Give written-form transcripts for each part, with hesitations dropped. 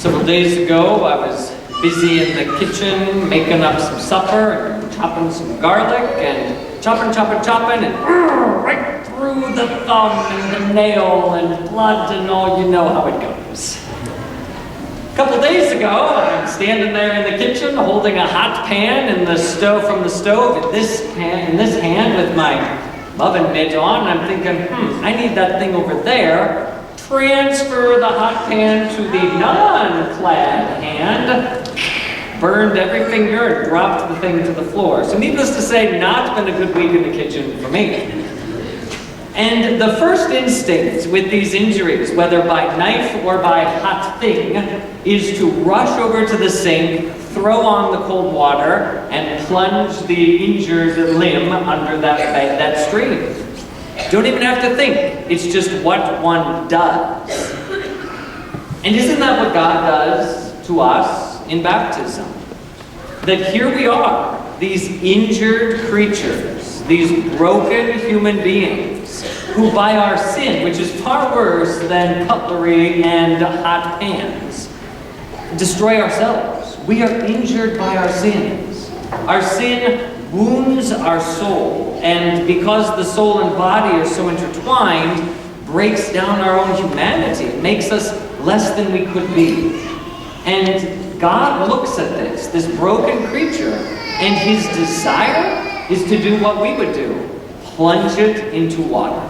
Several days ago, I was busy in the kitchen making up some supper and chopping some garlic and chopping, and right through the thumb and the nail and blood and all, you know how it goes. A couple days ago, I'm standing there in the kitchen holding a hot pan in the stove from the stove in this hand with my oven mitt on. I'm thinking, I need that thing over there. Transfer the hot pan to the non-clad hand. Burned every finger and dropped the thing to the floor. So needless to say, not been a good week in the kitchen for me. And the first instinct with these injuries, whether by knife or by hot thing, is to rush over to the sink, throw on the cold water, and plunge the injured limb under that stream. Don't even have to think. It's just what one does. And isn't that what God does to us in baptism? That here we are, these injured creatures, these broken human beings, who by our sin, which is far worse than cutlery and hot pans, destroy ourselves. We are injured by our sins. Our sin wounds our soul, and because the soul and body are so intertwined, breaks down our own humanity. It makes us less than we could be. And God looks at this broken creature, and his desire is to do what we would do. Plunge it into water.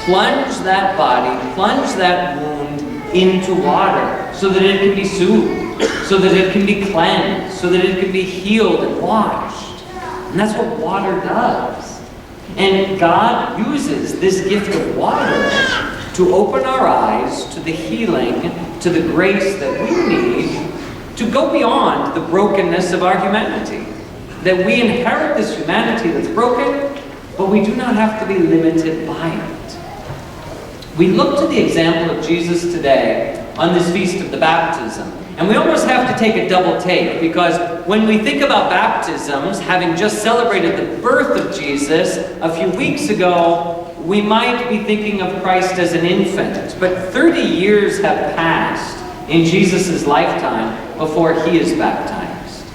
Plunge that body, plunge that wound into water so that it can be soothed, so that it can be cleansed, so that it can be healed and washed. And that's what water does. And God uses this gift of water to open our eyes to the healing, to the grace that we need to go beyond the brokenness of our humanity. That we inherit this humanity that's broken, but we do not have to be limited by it. We look to the example of Jesus today on this feast of the baptism. And we almost have to take a double take, because when we think about baptisms, having just celebrated the birth of Jesus a few weeks ago, we might be thinking of Christ as an infant. But 30 years have passed in Jesus' lifetime before he is baptized.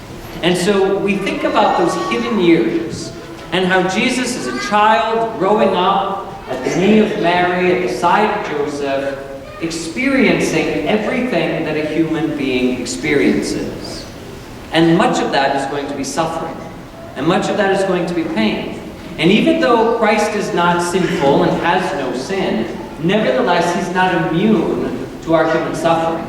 And so we think about those hidden years and how Jesus is a child growing up at the knee of Mary, at the side of Joseph, experiencing everything that a human being experiences. And much of that is going to be suffering. And much of that is going to be pain. And even though Christ is not sinful and has no sin, nevertheless, he's not immune to our human suffering.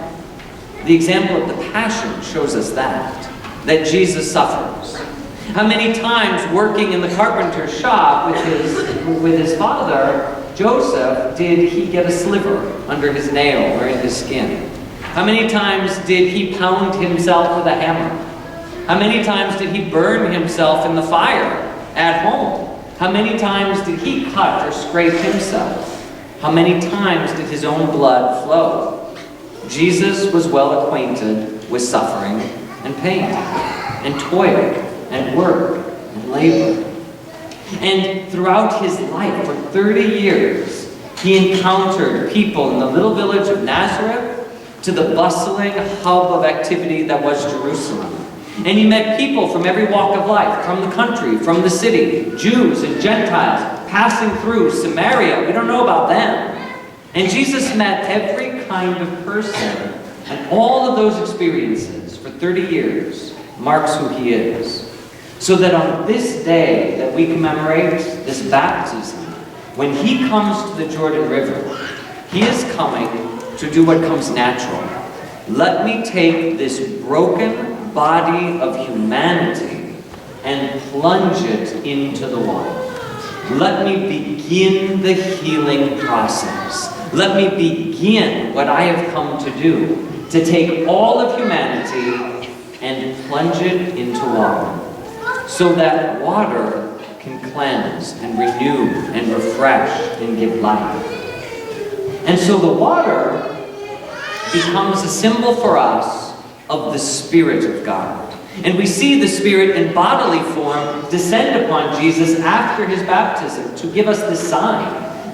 The example of the Passion shows us that Jesus suffers. How many times working in the carpenter's shop with his father, Joseph, did he get a sliver under his nail or in his skin? How many times did he pound himself with a hammer? How many times did he burn himself in the fire at home? How many times did he cut or scrape himself? How many times did his own blood flow? Jesus was well acquainted with suffering and pain and toil and work and labor. And throughout his life, for 30 years, he encountered people in the little village of Nazareth to the bustling hub of activity that was Jerusalem. And he met people from every walk of life, from the country, from the city, Jews and Gentiles, passing through Samaria. We don't know about them. And Jesus met every kind of person, and all of those experiences for 30 years marks who he is. So that on this day that we commemorate this baptism, when he comes to the Jordan River, he is coming to do what comes natural. Let me take this broken body of humanity and plunge it into the water. Let me begin the healing process. Let me begin what I have come to do, to take all of humanity and plunge it into water, so that water can cleanse and renew and refresh and give life. And so the water becomes a symbol for us of the Spirit of God. And we see the Spirit in bodily form descend upon Jesus after his baptism to give us this sign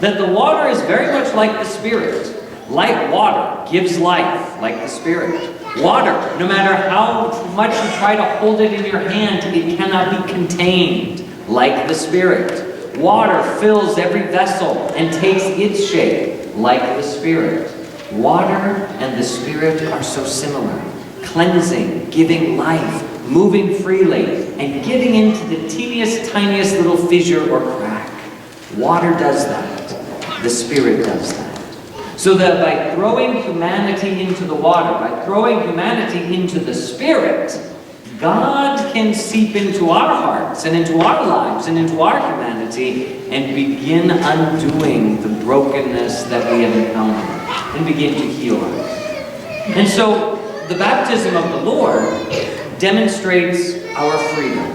that the water is very much like the Spirit, Like water, gives life, like the Spirit. Water, no matter how much you try to hold it in your hand, it cannot be contained, like the Spirit. Water fills every vessel and takes its shape, like the Spirit. Water and the Spirit are so similar. Cleansing, giving life, moving freely, and getting into the teeniest, tiniest little fissure or crack. Water does that. The Spirit does that. So that by throwing humanity into the water, by throwing humanity into the Spirit, God can seep into our hearts and into our lives and into our humanity and begin undoing the brokenness that we have encountered and begin to heal us. And so the baptism of the Lord demonstrates our freedom.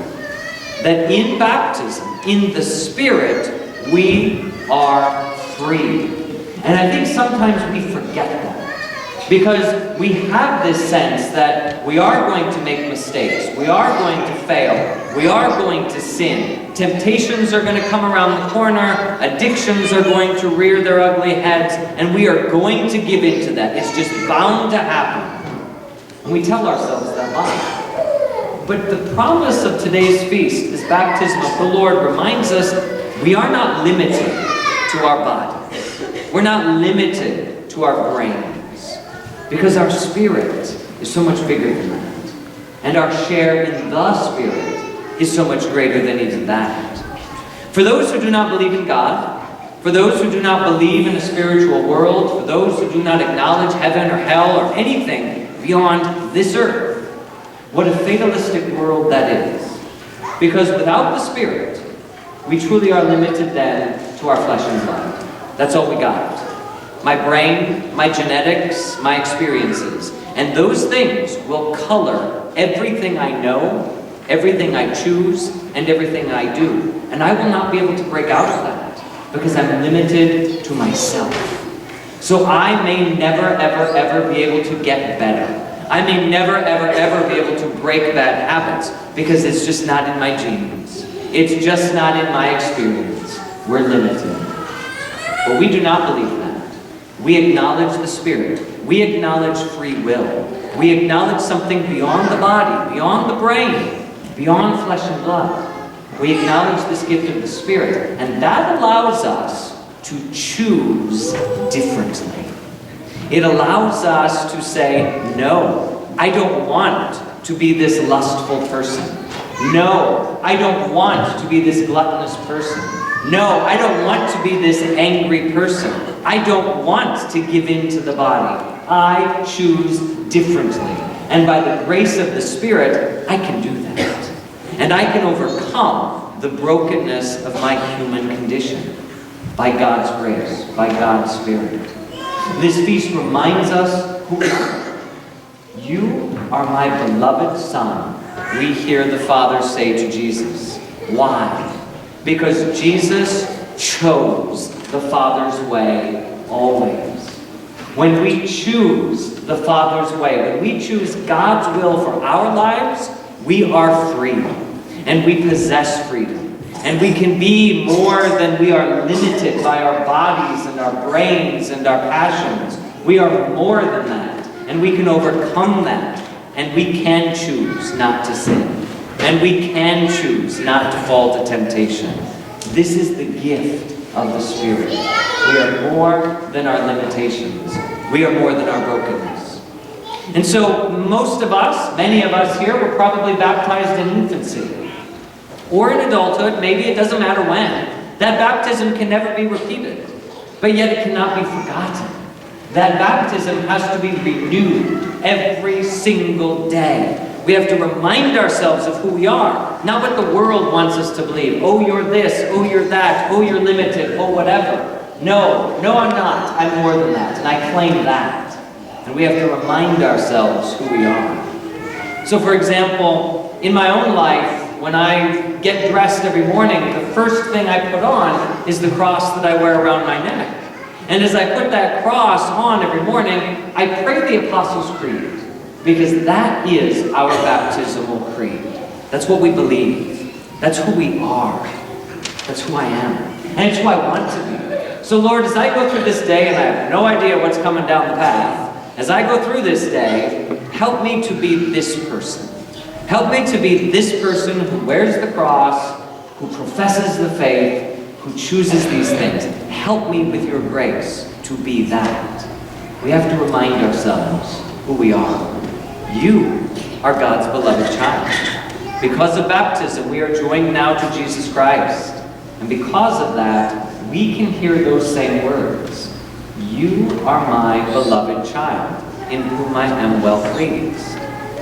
That in baptism, in the Spirit, we are free. And I think sometimes we forget that. Because we have this sense that we are going to make mistakes. We are going to fail. We are going to sin. Temptations are going to come around the corner. Addictions are going to rear their ugly heads. And we are going to give in to that. It's just bound to happen. And we tell ourselves that lie. But the promise of today's feast, this baptism of the Lord, reminds us we are not limited to our bodies. We're not limited to our brains. Because our spirit is so much bigger than that. And our share in the Spirit is so much greater than even that. For those who do not believe in God, for those who do not believe in a spiritual world, for those who do not acknowledge heaven or hell or anything beyond this earth, what a fatalistic world that is. Because without the Spirit, we truly are limited then to our flesh and blood. That's all we got. My brain, my genetics, my experiences. And those things will color everything I know, everything I choose, and everything I do. And I will not be able to break out of that because I'm limited to myself. So I may never, ever, ever be able to get better. I may never, ever, ever be able to break bad habits because it's just not in my genes. It's just not in my experience. We're limited. But we do not believe that. We acknowledge the Spirit. We acknowledge free will. We acknowledge something beyond the body, beyond the brain, beyond flesh and blood. We acknowledge this gift of the Spirit, and that allows us to choose differently. It allows us to say, no, I don't want to be this lustful person. No, I don't want to be this gluttonous person. No, I don't want to be this angry person. I don't want to give in to the body. I choose differently. And by the grace of the Spirit, I can do that. And I can overcome the brokenness of my human condition by God's grace, by God's Spirit. This feast reminds us who we are. You are my beloved Son, we hear the Father say to Jesus. Why? Because Jesus chose the Father's way always. When we choose the Father's way, when we choose God's will for our lives, we are free. And we possess freedom. And we can be more than we are limited by our bodies and our brains and our passions. We are more than that. And we can overcome that. And we can choose not to sin. And we can choose not to fall to temptation. This is the gift of the Spirit. We are more than our limitations. We are more than our brokenness. And so most of us, many of us here, were probably baptized in infancy. Or in adulthood, maybe it doesn't matter when. That baptism can never be repeated. But yet it cannot be forgotten. That baptism has to be renewed every single day. We have to remind ourselves of who we are, not what the world wants us to believe. Oh, you're this, oh, you're that, oh, you're limited, oh, whatever. No, I'm not. I'm more than that, and I claim that. And we have to remind ourselves who we are. So, for example, in my own life, when I get dressed every morning, the first thing I put on is the cross that I wear around my neck. And as I put that cross on every morning, I pray the Apostles' Creed. Because that is our baptismal creed. That's what we believe. That's who we are. That's who I am. And it's who I want to be. So Lord, as I go through this day, and I have no idea what's coming down the path, as I go through this day, help me to be this person. Help me to be this person who wears the cross, who professes the faith, who chooses these things. Help me with your grace to be that. We have to remind ourselves who we are. You are God's beloved child. Because of baptism, we are joined now to Jesus Christ. And because of that, we can hear those same words. You are my beloved child, in whom I am well pleased.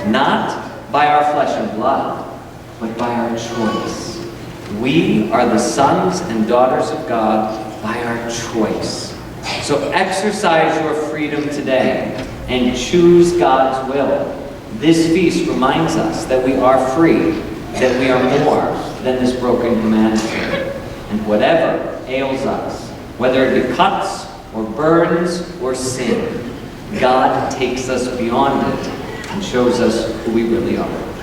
Not by our flesh and blood, but by our choice. We are the sons and daughters of God by our choice. So exercise your freedom today and choose God's will. This feast reminds us that we are free, that we are more than this broken humanity. And whatever ails us, whether it be cuts or burns or sin, God takes us beyond it and shows us who we really are.